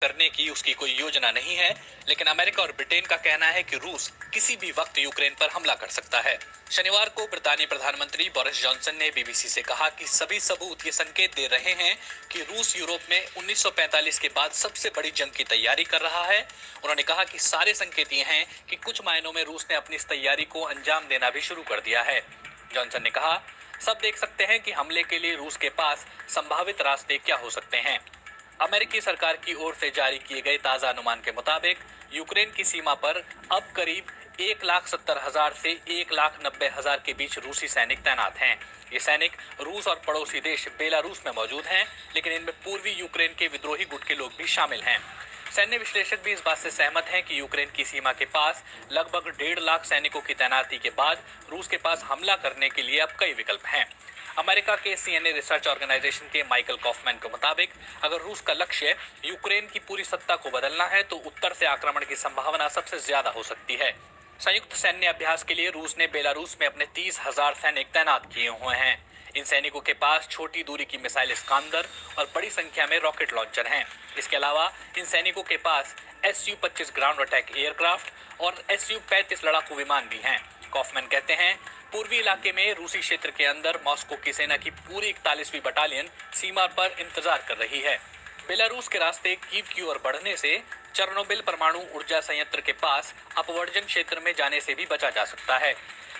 करने की उसकी कोई योजना नहीं है, लेकिन अमेरिका और ब्रिटेन का कहना है कि रूस किसी भी वक्त यूक्रेन पर हमला कर सकता है। शनिवार को ब्रितानी प्रधानमंत्री बोरिस जॉनसन ने बीबीसी से कहा कि सभी सबूत ये संकेत दे रहे हैं कि रूस यूरोप में 1945 के बाद सबसे बड़ी जंग की तैयारी कर रहा है। उन्होंने कहा कि सारे संकेत ये हैं कि कुछ मायनों में रूस ने अपनी इस तैयारी को अंजाम देना भी शुरू कर दिया है। जॉनसन ने कहा, सब देख सकते हैं कि हमले के लिए रूस के पास संभावित रास्ते क्या हो सकते हैं। अमेरिकी सरकार की ओर से जारी किए गए ताजा अनुमान के मुताबिक यूक्रेन की सीमा पर अब करीब 1,70,000 से 1,90,000 के बीच रूसी सैनिक तैनात हैं। ये सैनिक रूस और पड़ोसी देश बेलारूस में मौजूद हैं, लेकिन इनमें पूर्वी यूक्रेन के विद्रोही गुट के लोग भी शामिल हैं। सैन्य विश्लेषक भी इस बात से सहमत हैं कि यूक्रेन की सीमा के पास लगभग 1.5 लाख सैनिकों की तैनाती के बाद रूस के पास हमला करने के लिए अब कई विकल्प हैं। अमेरिका के सीएनए रिसर्च ऑर्गेनाइजेशन के माइकल कॉफमैन के मुताबिक अगर रूस का लक्ष्य यूक्रेन की पूरी सत्ता को बदलना है तो उत्तर से आक्रमण की संभावना सबसे ज्यादा हो सकती है। संयुक्त सैन्य अभ्यास के लिए रूस ने बेलारूस में अपने 30,000 सैनिक तैनात किए हुए हैं। इन सैनिकों के पास छोटी दूरी की मिसाइल इस्कांदर और बड़ी संख्या में रॉकेट लॉन्चर हैं। इसके अलावा इन सैनिकों के पास Su-25 ग्राउंड अटैक एयरक्राफ्ट और Su-35 लड़ाकू विमान भी हैं। कॉफमैन कहते हैं, पूर्वी इलाके में रूसी क्षेत्र के अंदर मॉस्को की सेना की पूरी 41वीं बटालियन सीमा पर इंतजार कर रही है। बेलारूस के रास्ते कीव की ओर बढ़ने से चेर्नोबिल परमाणु ऊर्जा संयंत्र के पास अपवर्जन क्षेत्र में जाने से भी बचा जा सकता है।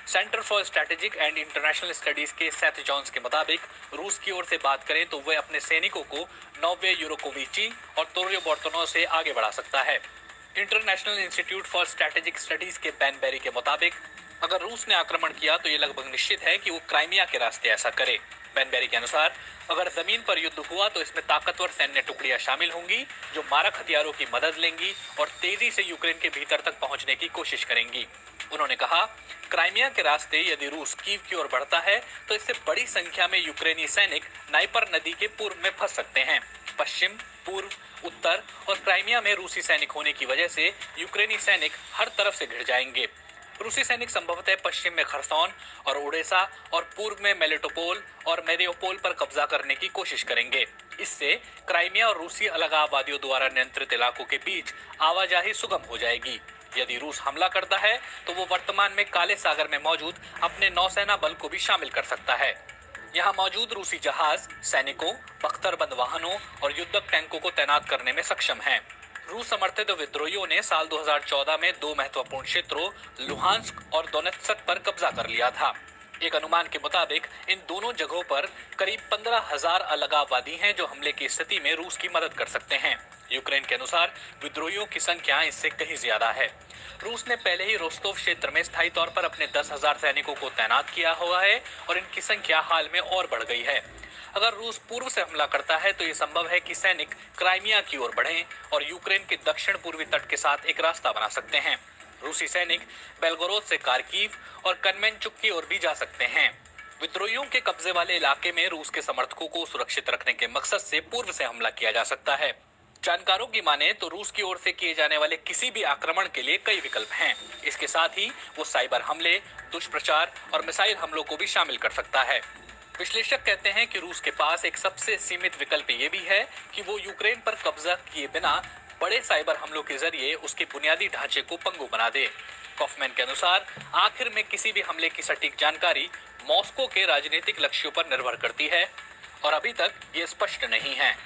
Centre for strategic and international studies के सेथ जॉन्स के मुताबिक रूस की ओर से बात करें तो वह अपने सैनिकों को नोवे यूरोकोविची और तोरियो बोर्तनो से आगे बढ़ा सकता है। International institute for strategic studies के बैन बेरी के मुताबिक अगर रूस ने आक्रमण किया तो ये लगभग निश्चित है कि वो क्राइमिया के रास्ते ऐसा करे। बैन बेरी के अनुसार अगर जमीन पर युद्ध हुआ तो इसमें ताकतवर सैन्य टुकड़ियां शामिल होंगी जो मारक हथियारों की मदद लेंगी और तेजी से यूक्रेन के भीतर तक पहुंचने की कोशिश करेंगी। उन्होंने कहा, क्राइमिया के रास्ते यदि रूस कीव की ओर बढ़ता है तो इससे बड़ी संख्या में यूक्रेनी सैनिक नाइपर नदी के पूर्व में फंस सकते हैं। पश्चिम, पूर्व, उत्तर और क्राइमिया में रूसी सैनिक होने की वजह से यूक्रेनी सैनिक हर तरफ से घिर जाएंगे। रूसी सैनिक संभवतः पश्चिम में खरसोन और ओडेसा और पूर्व में मेलिटोपोल और मेरियोपोल पर कब्जा करने की कोशिश करेंगे। इससे क्राइमिया और रूसी अलगाववादियों द्वारा नियंत्रित इलाकों के बीच आवाजाही सुगम हो जाएगी। यदि रूस हमला करता है तो वो वर्तमान में काले सागर में मौजूद अपने नौसेना बल को भी शामिल कर सकता है। यहाँ मौजूद रूसी जहाज सैनिकों, बख्तरबंद वाहनों और युद्धक टैंकों को तैनात करने में सक्षम हैं। रूस समर्थित विद्रोहियों ने साल 2014 में 2 महत्वपूर्ण क्षेत्रों लुहांस्क और दोनेत्स्क पर कब्जा कर लिया था। एक अनुमान के मुताबिक इन दोनों जगहों पर करीब 15,000 अलगाववादी हैं जो हमले की स्थिति में रूस की मदद कर सकते हैं। यूक्रेन के अनुसार विद्रोहियों की संख्या इससे कहीं ज्यादा है। रूस ने पहले ही रोस्तोव क्षेत्र में स्थायी तौर पर अपने 10,000 सैनिकों को तैनात किया हुआ है और इनकी संख्या हाल में और बढ़ गई है। अगर रूस पूर्व से हमला करता है तो ये संभव है कि सैनिक क्राइमिया की ओर बढ़ें और यूक्रेन के दक्षिण पूर्वी तट के साथ एक रास्ता बना सकते हैं। रूसी सैनिक बेलगोरोद से कार्कीव और कन्मेंचुक की ओर भी जा सकते हैं। विद्रोहियों के कब्जे वाले इलाके में रूस के समर्थकों को सुरक्षित रखने के मकसद से पूर्व से हमला किया जा सकता है। जानकारों की माने तो रूस की ओर से किए जाने वाले किसी भी आक्रमण के लिए कई विकल्प हैं। इसके साथ ही वो साइबर हमले, दुष्प्रचार और मिसाइल हमलों को भी शामिल कर सकता है। विश्लेषक कहते हैं कि रूस के पास एक सबसे सीमित विकल्प ये भी है कि वो यूक्रेन पर कब्जा किए बिना बड़े साइबर हमलों के जरिए उसके बुनियादी ढांचे को पंगु बना दे। कॉफमैन के अनुसार आखिर में किसी भी हमले की सटीक जानकारी मॉस्को के राजनीतिक लक्ष्यों पर निर्भर करती है और अभी तक ये स्पष्ट नहीं है।